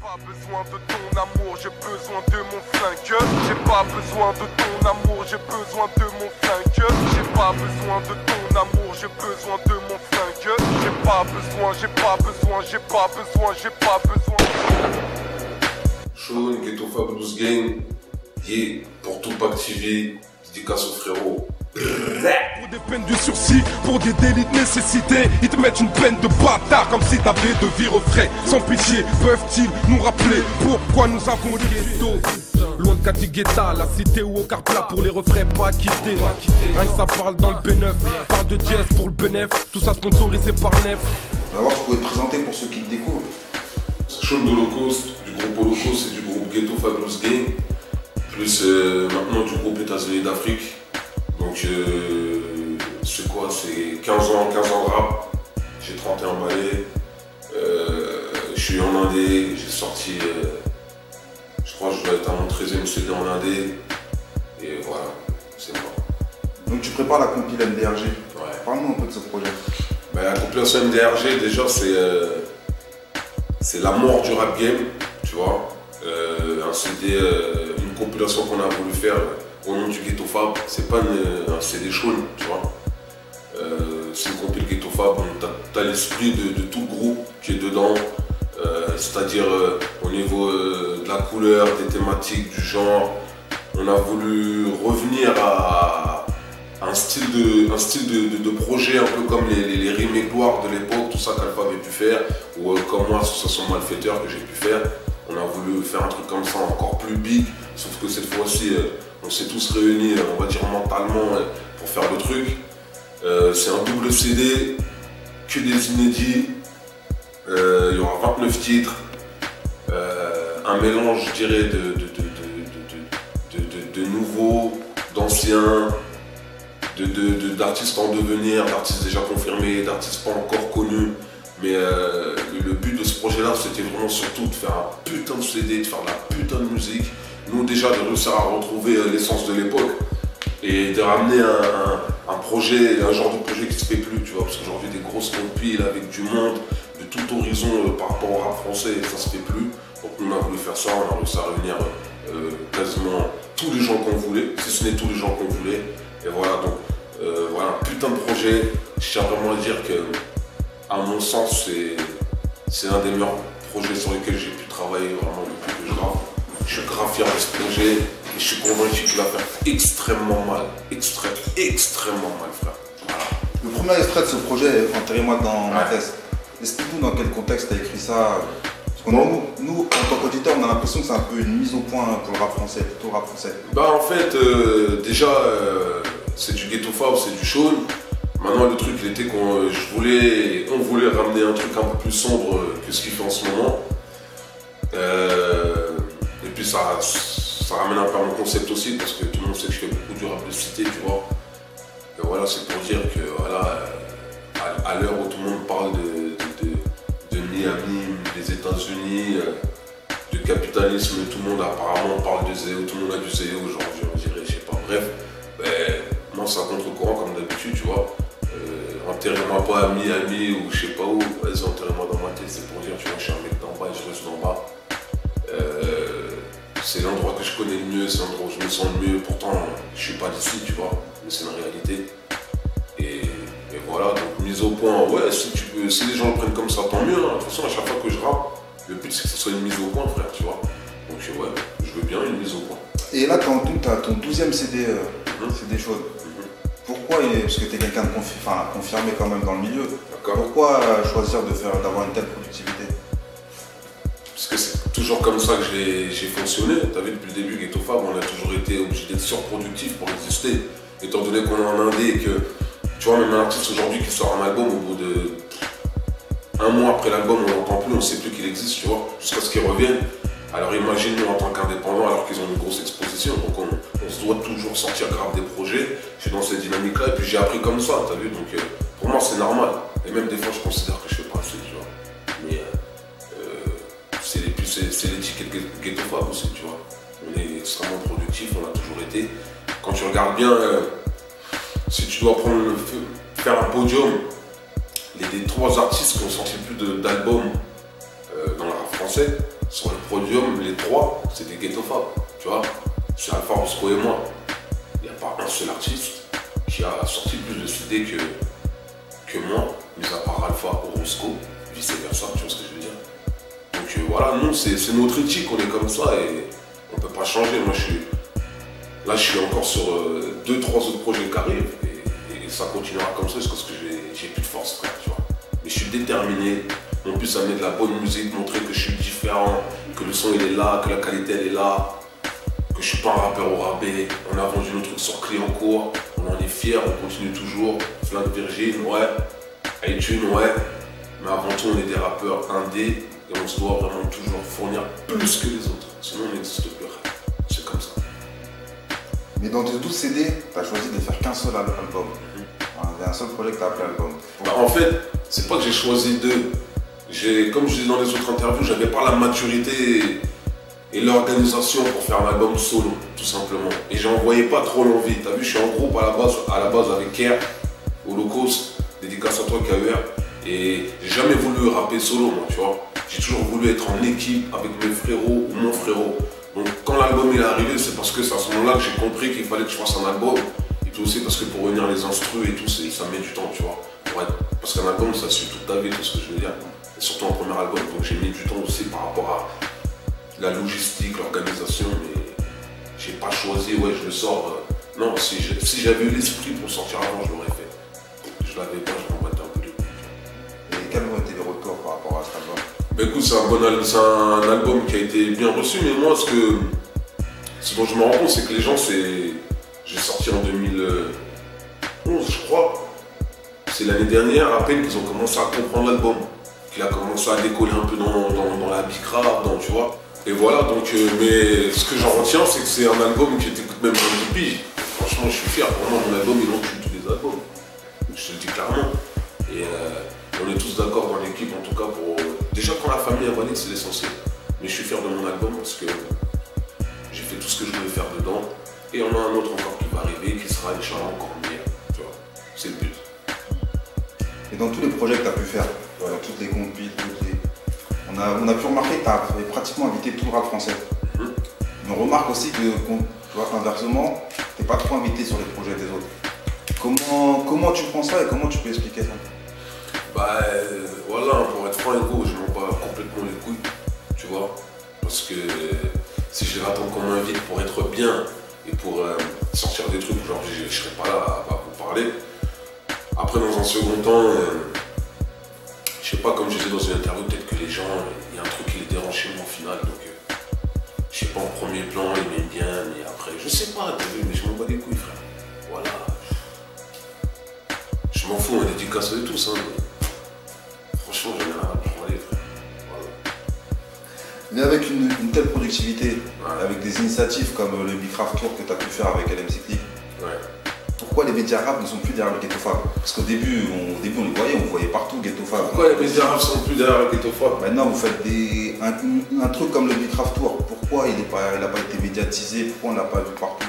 pas besoin de ton amour, j'ai besoin de mon flingue. J'ai pas besoin de ton amour, j'ai besoin de mon flingue. J'ai pas besoin de ton amour, j'ai besoin de mon flingue. J'ai pas besoin, j'ai pas besoin, j'ai pas besoin, j'ai pas besoin. Sean, Ghetto Fabulous Gang, yeah, pour Tupac TV, dédicace au frérot. Pour des peines de sursis, pour des délits de nécessité, ils te mettent une peine de bâtard comme si t'avais de vivre frais. Sans pitié, peuvent-ils nous rappeler pourquoi nous avons le ghetto? Loin de Katigueta, la cité ou au quart plat pour les refrains pas quittés. Rien que ça parle dans le B9, parle de jazz pour le bénéf, tout ça sponsorisé par Nef. D'abord, tu pouvais te présenter pour ceux qui te découvrent. Sean d'Holocauste, du groupe Holocauste et du groupe Ghetto Fabulous Gang, plus maintenant du groupe États-Unis d'Afrique. Donc c'est quoi, c'est 15 ans de rap, j'ai 31 balais, je suis en indé, j'ai sorti, je crois que je dois être à mon 13e CD en indé, et voilà, c'est moi. Donc tu prépares la compile MDRG. Ouais. Parle-nous un peu de ce projet. Ben, la compilation MDRG, déjà, c'est la mort du rap game, tu vois. Un CD, une compilation qu'on a voulu faire au nom du Ghetto Fab, c'est pas un CD Sean, tu vois. C'est une compil Ghetto Fab, t'as l'esprit de tout le groupe qui est dedans, c'est-à-dire au niveau de la couleur, des thématiques, du genre. On a voulu revenir à un style de projet un peu comme les rimes et gloires de l'époque, tout ça qu'Alpha avait pu faire, ou comme moi, Association Malfaiteur que j'ai pu faire. On a voulu faire un truc comme ça encore plus big, sauf que cette fois-ci, on s'est tous réunis, on va dire mentalement, pour faire le truc. C'est un double CD, que des inédits, il y aura 29 titres, un mélange, je dirais, de nouveaux, d'anciens, d'artistes en devenir, d'artistes déjà confirmés, d'artistes pas encore connus. Mais le but de ce projet-là, c'était vraiment surtout de faire un putain de CD, de faire de la putain de musique. Nous déjà de réussir à retrouver l'essence de l'époque et de ramener un projet, un genre de projet qui se fait plus, tu vois, parce qu'aujourd'hui des grosses compiles avec du monde, de tout horizon par rapport au rap français, ça se fait plus. Donc nous on a voulu faire ça, on a réussi à réunir quasiment tous les gens qu'on voulait, si ce n'est tous les gens qu'on voulait. Et voilà, donc voilà, un putain de projet. Je tiens vraiment à dire que, à mon sens, c'est un des meilleurs projets sur lesquels j'ai pu travailler vraiment depuis que je grave. Je suis grave fier de ce projet et je suis convaincu qu'il va faire extrêmement mal. Extrêmement mal, frère. Voilà. Le premier extrait de ce projet, enterrez-moi dans ma thèse. Explique-nous dans quel contexte tu as écrit ça. Parce que nous, en tant qu'auditeurs, on a l'impression que c'est un peu une mise au point pour le rap français, plutôt le rap français. Bah en fait, déjà, c'est du Ghetto Fab, c'est du Sean. Maintenant, le truc, il était qu'on voulait ramener un truc un peu plus sombre que ce qu'il fait en ce moment. Et puis ça ramène un peu à mon concept aussi, parce que tout le monde sait que je fais beaucoup du rap de cité, tu vois. Et voilà, c'est pour dire que voilà, à l'heure où tout le monde parle de Miami, des États-Unis, de capitalisme, tout le monde apparemment parle de Zéo, tout le monde a du Zéo aujourd'hui, on dirait, je sais pas. Bref, ben, moi c'est un contre-courant comme d'habitude, tu vois. Enterrez-moi pas à Miami ou je sais pas où, vas-y enterrez-moi dans ma tête, c'est pour dire, tu vois, je suis un mec d'en bas et je reste d'en bas. C'est l'endroit que je connais le mieux, c'est l'endroit où je me sens le mieux, pourtant je suis pas d'ici, tu vois, mais c'est une réalité. Et voilà, donc mise au point, ouais, si les gens le prennent comme ça, tant mieux, hein. De toute façon à chaque fois que je rappe, le but c'est que ce soit une mise au point, frère, tu vois. Donc ouais, je veux bien une mise au point. Et là, tu as ton 12e CD, CD Sean. Pourquoi, parce que tu es quelqu'un de confirmé quand même dans le milieu, pourquoi choisir d'avoir une telle productivité? Parce que c'est toujours comme ça que j'ai fonctionné. Tu as vu, depuis le début, Ghetto Fab, on a toujours été obligé d'être surproductif pour exister. Étant donné qu'on est en indé et que, tu vois, même un artiste aujourd'hui qui sort un album, au bout de un mois après l'album, on l'entend plus, on ne sait plus qu'il existe, tu vois, jusqu'à ce qu'il revienne. Alors imagine nous en tant qu'indépendants, alors qu'ils ont une grosse exposition, donc on se doit toujours sortir grave des projets. Je suis dans cette dynamique-là et puis j'ai appris comme ça, tu as vu, donc pour moi c'est normal. Et même des fois je considère que je fais pas assez, tu vois. Mais c'est l'étiquette Ghetto Fab aussi, tu vois. On est extrêmement productif, on a toujours été. Quand tu regardes bien, si tu dois faire un podium, les 3 artistes qui ont sorti plus d'albums dans le rap français, sur le podium, les 3, c'est des Ghetto Fab, tu vois. C'est Alpha, Roscoe et moi. Il n'y a pas un seul artiste qui a sorti plus de CD que moi, mis à part Alpha ou Roscoe, vice versa, tu vois ce que je veux dire. Donc voilà, nous, c'est notre éthique, on est comme ça et on ne peut pas changer. Moi, je suis encore sur 2-3 autres projets qui arrivent et ça continuera comme ça parce que j'ai plus de force, frère, tu vois. Mais je suis déterminé, en plus, à mettre de la bonne musique, montrer que je suis différent, que le son il est là, que la qualité elle est là, que je suis pas un rappeur au rabais. On a vendu nos trucs sur Clientcourt, on en est fiers, on continue toujours. Flingue Virgin, ouais. iTunes, ouais. Mais avant tout, on est des rappeurs indés et on se doit vraiment toujours fournir plus que les autres. Sinon, on n'existe plus. C'est comme ça. Mais dans tes 12 CD, tu as choisi de faire qu'un seul album. Il y a un seul projet que tu as appelé album. Bah, en fait, c'est pas que j'ai choisi deux. Comme je disais dans les autres interviews, j'avais pas la maturité et l'organisation pour faire un album solo, tout simplement. Et j'en voyais pas trop l'envie. T'as vu, je suis en groupe à la base avec Kerr, Holocaust, dédicace à toi KER. Et j'ai jamais voulu rapper solo, moi, tu vois. J'ai toujours voulu être en équipe avec mes frérots ou mon frérot. Donc quand l'album est arrivé, c'est parce que c'est à ce moment-là que j'ai compris qu'il fallait que je fasse un album. Et puis aussi parce que pour réunir les instrus et tout, ça met du temps, tu vois. Parce qu'un album, ça suit toute ta vie, tout ce que je veux dire. Et surtout un premier album, donc j'ai mis du temps aussi par rapport à la logistique, l'organisation, mais j'ai pas choisi, ouais, je le sors. Non, si j'avais eu l'esprit pour le sortir avant, je l'aurais fait. Je l'avais pas, je m'en battais un peu les couilles. Et quels ont été les retours par rapport à cet album? Bah écoute, c'est un album qui a été bien reçu, mais moi, ce dont je me rends compte, c'est que les gens, j'ai sorti en 2011, je crois. C'est l'année dernière, à peine qu'ils ont commencé à comprendre l'album. Qu'il a commencé à décoller un peu dans la bicrave, tu vois. Et voilà, donc, mais ce que j'en retiens, c'est que c'est un album qui t'écoute même dans le pays. Franchement, je suis fier. Pour moi, mon album, il encule tous les albums. Je te le dis clairement. Et on est tous d'accord dans l'équipe, en tout cas, pour... Déjà, quand la famille est valide, c'est l'essentiel. Mais je suis fier de mon album parce que j'ai fait tout ce que je voulais faire dedans. Et on a un autre encore qui va arriver, qui sera, Inch'Allah, encore meilleur. Tu vois, c'est le but. Et dans tous les projets que tu as pu faire, dans toutes les compiles, on a pu remarquer que tu as pratiquement invité tout le rap français. Mais on remarque aussi que, tu vois, inversement, tu n'es pas trop invité sur les projets des autres. Comment tu prends ça et comment tu peux expliquer ça? Bah voilà, pour être franc et gros, je m'en bats complètement les couilles, tu vois. Parce que si je l'attends qu'on m'invite pour être bien et pour sortir des trucs, genre je serais pas là à vous parler. Après, dans un second temps, je sais pas, comme je disais dans une interview, peut-être que les gens, il y a un truc qui les dérange chez moi au final, donc je sais pas, en premier plan, ils m'aiment bien, mais après, je sais pas, mais je m'en bats les couilles, frère. Voilà. Je m'en fous, on est dédicace de tous, hein. Franchement, j'en ai rien à parler, frère. Voilà. Mais avec une telle productivité, avec des initiatives comme le Bicraft Tour que tu as pu faire avec LMC Click, pourquoi les médias rap ne sont plus derrière le Ghetto Fab? Parce qu'au début, on les voyait, on voyait partout Ghetto Fab. Pourquoi les médias rap ne sont plus derrière le Ghetto Fab? Maintenant, vous faites un truc comme le Bicraft Tour. Pourquoi il n'a pas été médiatisé? Pourquoi on ne l'a pas vu partout?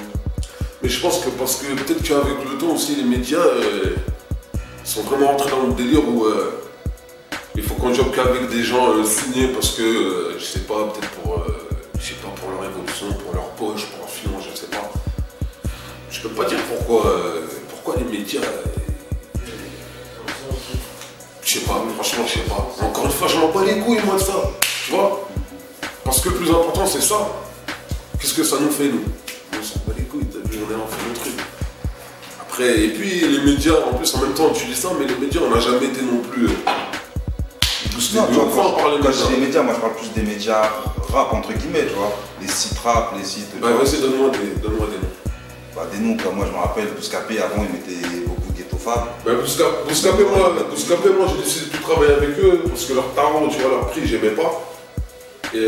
Mais je pense que parce que peut-être qu'avec le temps aussi, les médias sont vraiment entrés dans le délire où il faut qu'on joue qu'avec des gens signés parce que, je sais pas, peut-être pour leur évolution, pour leur poche, pour leur finance, je sais pas. Je peux pas dire pourquoi les médias. Je sais pas, franchement, je sais pas. Encore une fois, je m'en bats les couilles, moi, de ça. Tu vois? Parce que le plus important, c'est ça. Qu'est-ce que ça nous fait, nous? On s'en bat les couilles, t'as vu, on est en fait le truc. Après, et puis les médias, en plus, en même temps, tu dis ça, mais les médias, on n'a jamais été non plus. Non, tu vois, quand je dis les médias, moi je parle plus des médias rap, entre guillemets, tu vois. Les sites rap, les sites. Bah, vas-y, donne-moi des noms. Bah, des noms comme moi, je me rappelle, Bouscapé, avant, ils mettaient beaucoup de Ghetto Fab. Bah, Bouscapé, moi, j'ai décidé de plus travailler avec eux parce que leur tarot, tu vois, leur prix, j'aimais pas. Et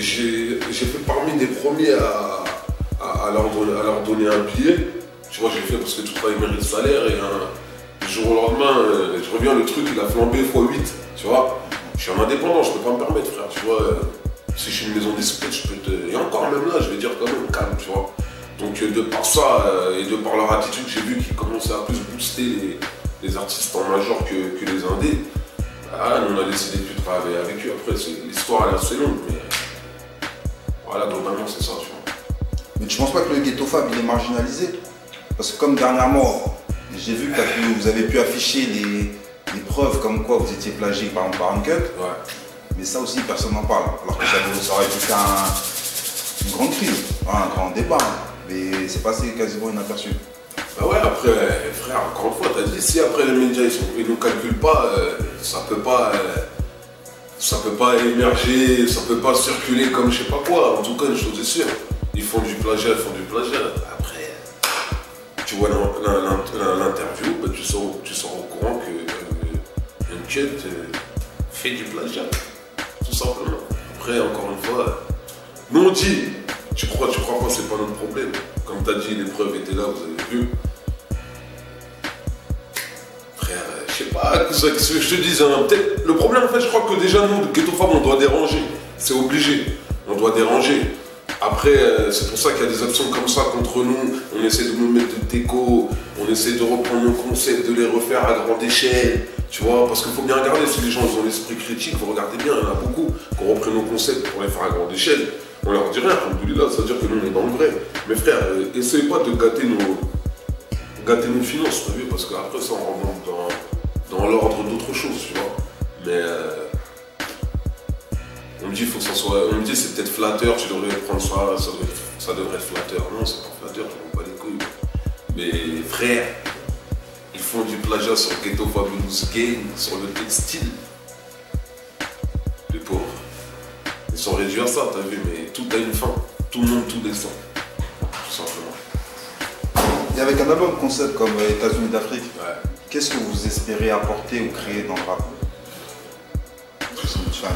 j'ai fait parmi des premiers à leur donner un billet. Tu vois, j'ai fait parce que tout travail mérite salaire et du jour au lendemain, je reviens, le truc, il a flambé x8, tu vois. Je suis un indépendant, je peux pas me permettre, frère, tu vois. Si je suis une maison d'esprit, je peux te... Et encore même là, je vais dire quand même calme, tu vois. Donc de par ça et de par leur attitude, j'ai vu qu'ils commençaient à plus booster les artistes en major que les indés. Ah, nous on a décidé de plus travailler avec eux. Après, l'histoire elle est assez longue, mais voilà, globalement c'est ça, tu vois. Mais tu penses pas que le Ghetto Fab il est marginalisé? Parce que comme dernièrement, j'ai vu que vous avez pu afficher les preuves comme quoi vous étiez plagié par exemple par Uncut. Ouais. Mais ça aussi personne n'en parle. Alors que ça aurait pu faire une grande crise, un grand débat. Mais c'est passé quasiment inaperçu. Bah ouais, après, frère, encore une fois, t'as dit, si après les médias ils nous calculent pas, ça peut pas émerger, ça peut pas circuler comme je sais pas quoi. En tout cas, une chose est sûre, ils font du plagiat. Après, tu vois l'interview, bah, tu sors au courant que Uncut fait du plagiat, tout simplement. Après, encore une fois, nous on dit, tu crois pas, c'est pas notre problème. Comme tu as dit, les preuves étaient là, vous avez vu. Frère, je sais pas, qu'est-ce que je te dis, hein, peut-être. Le problème, en fait, je crois que déjà, nous, Ghetto Fab, on doit déranger. C'est obligé. On doit déranger. Après, c'est pour ça qu'il y a des actions comme ça contre nous. On essaie de nous mettre de déco, on essaie de reprendre nos concepts, de les refaire à grande échelle. Tu vois, parce qu'il faut bien regarder, si les gens ils ont l'esprit critique, vous regardez bien, il y en a beaucoup qui ont repris nos concepts pour les faire à grande échelle. On leur dit rien, alhamdoulilah, ça veut dire que nous on est dans le vrai. Mais frère, essayez pas de gâter nos finances, t'as vu, parce qu'après ça on remonte dans l'ordre d'autres choses, tu vois. Mais on me dit faut que ça soit. On me dit c'est peut-être flatteur, tu devrais prendre ça devrait être flatteur. Non, c'est pas flatteur, je m'en bats les couilles. Mais frère, ils font du plagiat sur Ghetto Fabulous Game, sur le textile. Les pauvres. Ils sont réduits à ça, t'as vu, mais tout a une fin. Tout le monde, tout descend. Tout simplement. Et avec un album concept comme États-Unis d'Afrique, ouais. Qu'est-ce que vous espérez apporter ou créer dans le rap?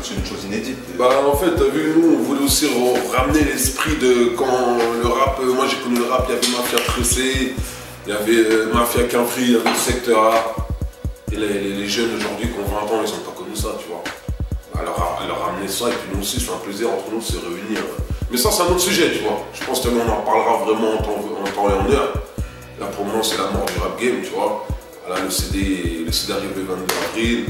C'est une chose inédite. Bah en fait, t'as vu, nous, on voulait aussi ramener l'esprit de quand le rap, moi j'ai connu le rap, il y avait Mafia Tressé, il y avait Mafia Quinfri, il y avait le Secteur A. Et les jeunes aujourd'hui qui ont 20 ans, ils n'ont pas connu ça, tu vois. Alors ramener ça, et puis nous aussi, c'est un plaisir entre nous de se réunir. Mais ça, c'est un autre sujet, tu vois. Je pense que on en parlera vraiment en temps et en heure. Là, pour moi, c'est la mort du rap game, tu vois. Voilà, le CD arrive le 22 avril.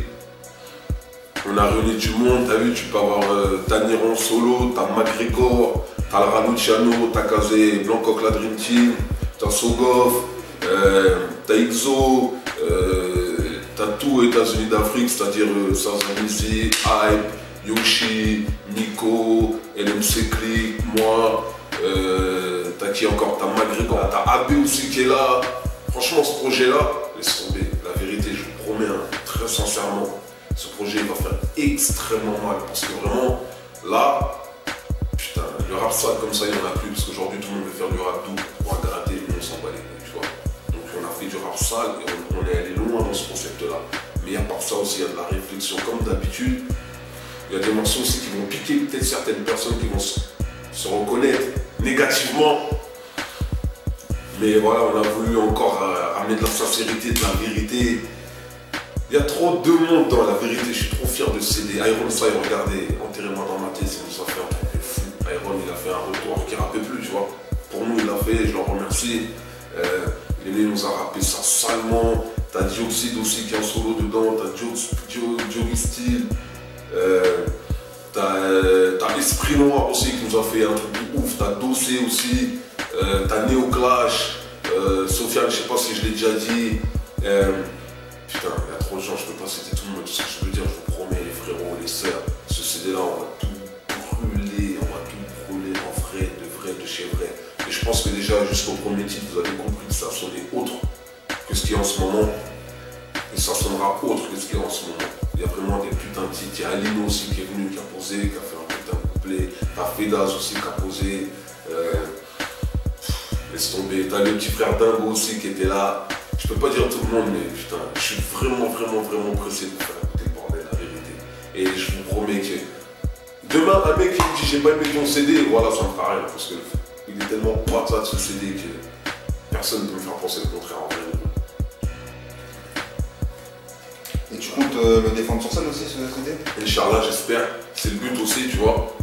On a réuni du monde, t'as vu, tu peux avoir Taniron solo, t'as McGregor, t'as le Raluciano, t'as Kazé, Blancoc la Dream Team, t'as Sogoff, t'as Ixo, t'as tout États-Unis d'Afrique, c'est-à-dire Sazanizi, Hype, Yoshi, Nico, LMC Click, moi, t'as qui encore, t'as McGregor, t'as AB aussi qui est là. Franchement, ce projet-là, laisse tomber, la vérité, je vous promets, hein, très sincèrement. Ce projet va faire extrêmement mal parce que vraiment là, putain, le rap sale comme ça il n'y en a plus parce qu'aujourd'hui tout le monde veut faire du rap doux pour gratter, nous on s'en bat les couilles, tu vois. Donc on a fait du rap sale et on est allé loin dans ce concept là. Mais à part ça aussi il y a de la réflexion comme d'habitude. Il y a des morceaux aussi qui vont piquer peut-être certaines personnes qui vont se reconnaître négativement. Mais voilà, on a voulu encore amener de la sincérité, de la vérité. Il y a trop de monde dans la vérité, je suis trop fier de ce CD. Iron, ça, regardez, enterrez-moi dans ma tête, ça nous a fait un truc de fou. Iron, il a fait un retour qui rappait plus, tu vois. Pour nous, il l'a fait, je le remercie. Il nous a rappé ça salement. T'as Dioxide aussi qui est en solo dedans, t'as Joey Steel. T'as Esprit Noir aussi qui nous a fait un truc de ouf. T'as Dossé aussi. T'as Neo Clash. Sofiane, je sais pas si je l'ai déjà dit. Putain, il y a trop de gens, je peux pas citer tout le monde, tout ce que je veux dire, je vous promets, les frérots, les sœurs, ce CD-là, on va tout brûler en vrai, de chez vrai. Et je pense que déjà, jusqu'au premier titre, vous avez compris que ça sonnait autre que ce qu'il y a en ce moment. Et ça sonnera autre que ce qu'il y a en ce moment. Il y a vraiment des putains de titres. Il y a Alino aussi qui est venu, qui a posé, qui a fait un putain de couplet. T'as Fedaz aussi qui a posé. Laisse tomber. T'as le petit frère Dingo aussi qui était là. Je peux pas dire tout le monde, mais putain, je suis vraiment pressé de vous faire écouter le bordel, la vérité. Et je vous promets que demain, un mec qui me dit j'ai pas aimé ton CD, voilà, ça me fera rien, parce qu'il est tellement patate ce CD que personne ne peut me faire penser le contraire en vrai. Et tu comptes le défendre sur scène aussi, ce CD? Inch'Allah, j'espère. C'est le but aussi, tu vois.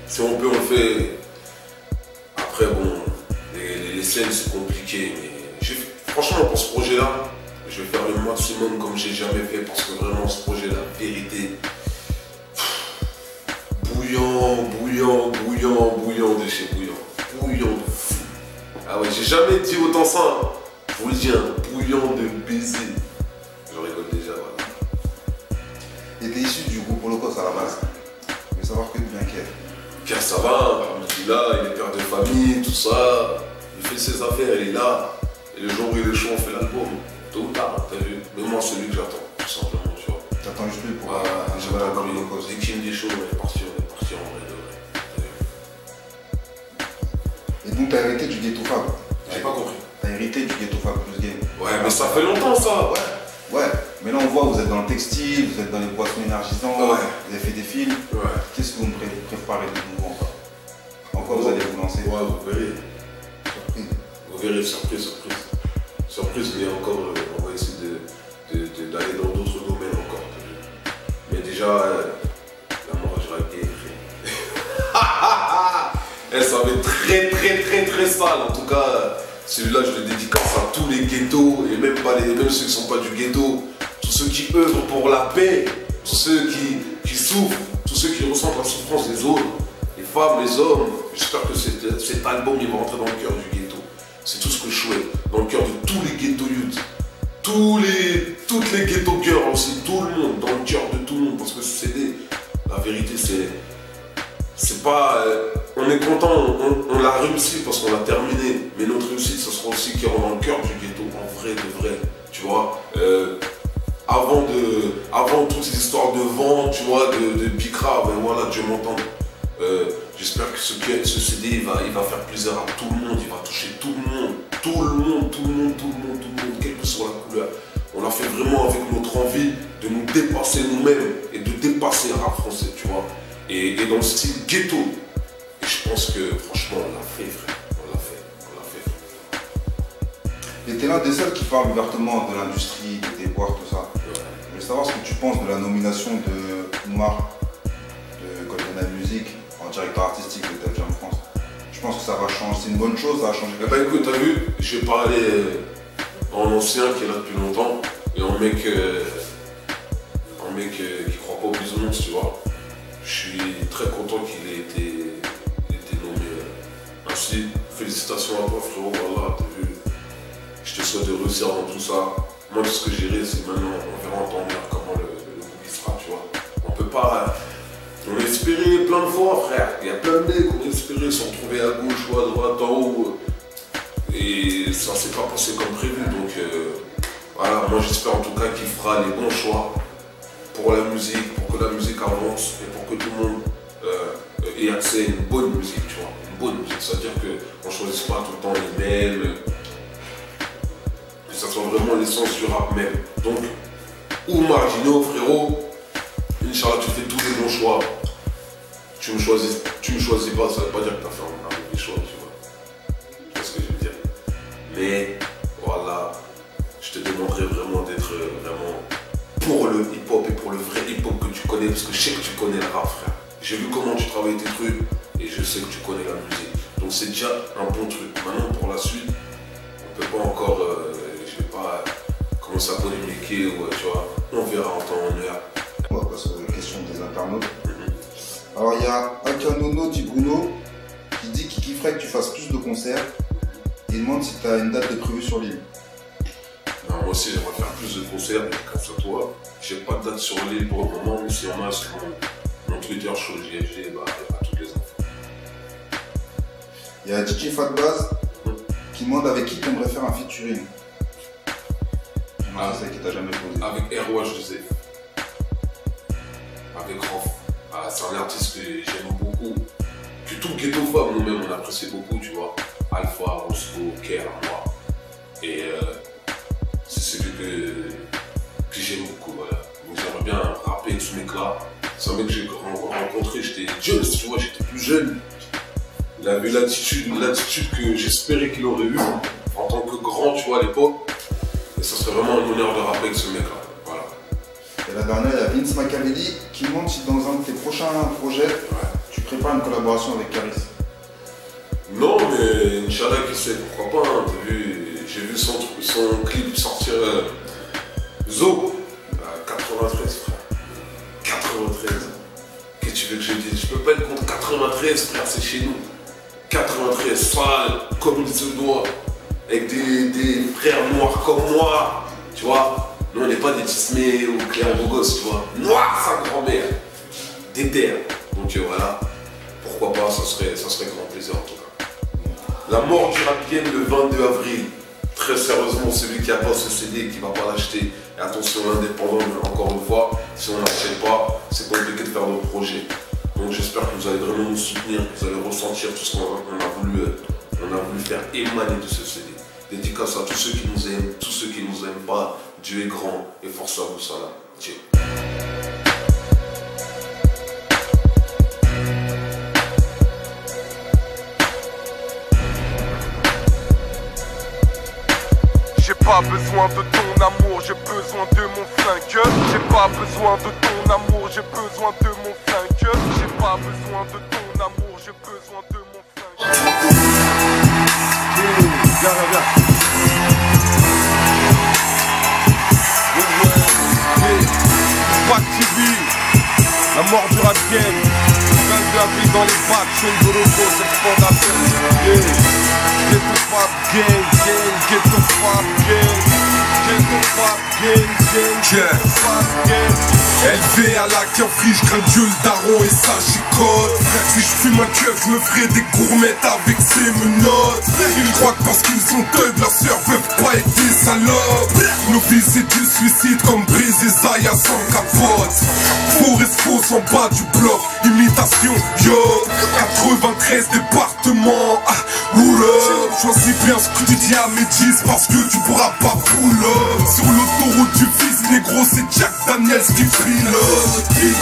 Si on peut, on le fait. Après, bon, les scènes, c'est compliqué, mais franchement, pour ce projet-là, Je vais faire le maximum comme j'ai jamais fait parce que vraiment ce projet, la vérité, bouillant de chez bouillant. Bouillant de fou. Ah ouais, j'ai jamais dit autant ça. Hein. Je vous le dis, un bouillant de baiser. Je rigole déjà, voilà. Et t'es issu du groupe Holocauste à la base. Je veux savoir que de bien Kev. Car ça va, il est là, il est père de famille, tout ça. Il fait ses affaires, il est là. Et le jour où il est chaud, on fait l'album. Tôt ou tard, t'as vu. Mais moi, celui que j'attends, tout simplement, tu vois. T'attends juste lui pour j'attends comme Holocauste. Dès qu'il me dit chaud, on est parti en vrai de vrai. Et donc t'as hérité du Ghetto Fab. J'ai pas compris. T'as hérité du Ghetto Fab plus game. Ouais, mais ça fait longtemps ça. Ouais, mais là on voit, vous êtes dans le textile, vous êtes dans les boissons énergisantes, vous avez fait des films. Ouais. Qu'est-ce que vous me préparez de nouveau encore? En quoi vous allez vous lancer? Ouais, vous verrez. Surprise. Vous verrez, surprise. Surprise, mais encore, on va essayer d'aller dans d'autres domaines encore. Mais déjà, la morage raquée, ça va être très sale. En tout cas, celui-là, je le dédicace à tous les ghettos, et même ceux qui ne sont pas du ghetto, tous ceux qui œuvrent pour la paix, tous ceux qui souffrent, tous ceux qui ressentent la souffrance des autres, les femmes, les hommes. J'espère que cet album il va rentrer dans le cœur du ghetto. C'est tout ce que je souhaite, dans le cœur de tous les ghetto youths, toutes les ghetto girls aussi, tout le monde, dans le cœur de tout le monde, parce que ce CD, la vérité c'est pas, on est content, on l'a réussi parce qu'on l'a terminé, mais notre réussite, ce sera aussi qu'il rentre dans le cœur du ghetto, en vrai de vrai, tu vois. Avant toutes ces histoires de vent, tu vois, de Bicra, ben voilà, Dieu m'entende. J'espère que ce CD, il va faire plaisir à tout le monde, il va toucher tout le monde, quelle que soit la couleur. On l'a fait vraiment avec notre envie de nous dépasser nous-mêmes et de dépasser le rap français, tu vois. Et dans le style ghetto. Et je pense que franchement on l'a fait, frère. On l'a fait. Et t'es l'un des seuls qui parle ouvertement de l'industrie, des déboires, tout ça. Ouais. Je veux savoir ce que tu penses de la nomination de Oumar de Golden Music en directeur artistique de Def Jam France. Je pense que ça va changer, c'est une bonne chose, ça va changer quelque chose. Bah écoute, t'as vu, je vais parler en ancien qui est là depuis longtemps et en mec qui croit pas aux bisounours, tu vois. Je suis très content qu'il ait été nommé ainsi. Félicitations à toi frérot, voilà, t'as vu. Je te souhaite de réussir dans tout ça. Moi tout ce que j'irai c'est maintenant, on verra en temps comment le groupe sera, tu vois. On peut pas. On a espéré plein de fois frère. Il y a plein de mecs qu'on a espéré se retrouver à gauche ou à droite, en haut. Et ça s'est pas passé comme prévu. Donc voilà, moi j'espère en tout cas qu'il fera les bons choix pour la musique, pour que la musique avance et pour que tout le monde ait accès à une bonne musique, tu vois. Une bonne musique, c'est-à-dire qu'on ne choisit pas tout le temps les mêmes, que ça soit vraiment l'essence du rap même. Donc, Oumar Gino, frérot, Inch'Allah, tu fais tous les bons choix. Tu me choisis pas, ça ne veut pas dire que tu as fait un mauvais choix, tu vois. Tu vois ce que je veux dire. Mais voilà, je te demanderai vraiment d'être vraiment pour le hip-hop et pour le vrai hip-hop que tu connais, parce que je sais que tu connais le rap, frère. J'ai vu comment tu travailles tes trucs et je sais que tu connais la musique. Donc c'est déjà un bon truc. Maintenant pour la suite, on peut pas encore, je vais pas commencer à polémiquer ou tu vois, on verra en temps en heure. On va passer aux questions des internautes. Alors il y a Akanono Di Bruno qui dit qu'il kifferait que tu fasses plus de concerts. Il demande si tu as une date de prévue sur l'île. Non, moi aussi j'aimerais faire plus de concerts, mais grâce à toi, j'ai pas de date sur l'île pour le moment, mais si on a sur mon Twitter, show GFG, bah il y a toutes les infos. Il y a DJ Fatbaz qui demande avec qui tu aimerais faire un featuring. Ah, c'est qui t'a jamais posé. Avec ROH2Z. Avec Rof. Ah, c'est un artiste que j'aime beaucoup. Que tout Ghetto Fab, nous-mêmes, on apprécie beaucoup, tu vois. Alpha, Roscoe, Kerr, moi. Et c'est celui que j'aime beaucoup, voilà. Donc j'aimerais bien rapper avec ce mec-là. C'est un mec que j'ai rencontré, j'étais jeune, tu vois, j'étais plus jeune. Il avait l'attitude que j'espérais qu'il aurait eu en tant que grand, tu vois, à l'époque. Et ça serait vraiment un honneur de rapper avec ce mec-là. Voilà. Et la dernière, il y a Vince Machiavelli qui demande si dans un de tes prochains projets, tu prépares une collaboration avec Caris. Non, mais Inch'Allah, qui sait, pourquoi pas, hein, t'as vu, j'ai vu son clip sortir Zo, 93 frère. 93. Qu'est-ce que tu veux que je dise? Je peux pas être contre 93 frère, c'est chez nous. 93, sale, comme il se doit. Avec des frères noirs comme moi. Tu vois? Nous on n'est pas des tismés ou clairs beaux gosses, tu vois. Noir sa grand-mère. Déter. Donc voilà. Pourquoi pas, ça serait grand plaisir en tout cas. La mort du rap game le 22 avril. Très sérieusement, celui qui a pas ce CD et qui va pas l'acheter. Et attention, l'indépendant, encore une fois, si on ne l'achète pas, c'est compliqué de faire nos projets. Donc j'espère que vous allez vraiment nous soutenir, que vous allez ressentir tout ce qu'on a voulu faire émaner de ce CD. Dédicace à tous ceux qui nous aiment, tous ceux qui nous aiment pas. Dieu est grand et force à vous, Salah. Tiens. J'ai pas besoin de ton amour, j'ai besoin de mon flingue. J'ai pas besoin de ton amour, j'ai besoin de mon flingue. J'ai pas besoin de ton amour, j'ai besoin de mon flingue. Viens. Back TV, la mort du rap game. 22 avril dans les bacs, chaîne de logo, c'est le fondateur. Ghetto Fab Gang, Ghetto Fab Gang, Ghetto Fab Gang, Ghetto Fab Gang. Élevé à la cafri, je crains Dieu le daron et ça chicote. Si je fume un keuf, je me ferai des gourmettes avec ces menottes. Ils croient que parce qu'ils sont thug, leurs sœurs peuvent pas être des salopes. Nos vies c'est du suicide comme briser Zaya sans capote. Faux reste faux en bas du bloc, imitation yo. 93 départements, choisis bien ce que tu dis à mes 10 parce que tu pourras pas pull up. Sur l'autoroute du fils négro, c'est Jack Daniels qui pilote.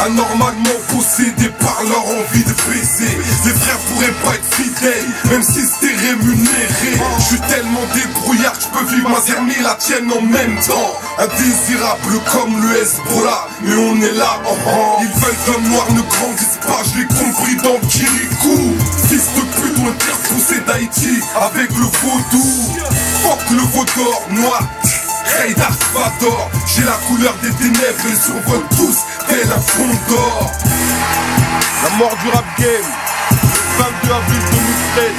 Anormalement possédé par leur envie de baiser. Les frères pourraient pas être fidèles, même si c'était rémunéré. Je suis tellement débrouillard que je peux vivre ma zermie et la tienne en même temps. Indésirable comme le Hezbollah, mais on est là, Ils veulent qu'un noir ne grandisse pas, je l'ai compris dans Kirikou. Fils de pute, on interposé d'Haïti avec le vaudou. Fuck le vaudor noir, Ray Dark Vador. J'ai la couleur des ténèbres et survole tous tel un fond d'or. La mort du rap game, 22 avril 2013.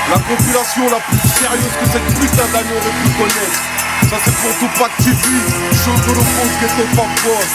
La compilation la plus sérieuse que cette putain d'année aurait pu connaître. Ça c'est pour Tupac TV, Chaud de l'Opos, Ghetto Fab Boss.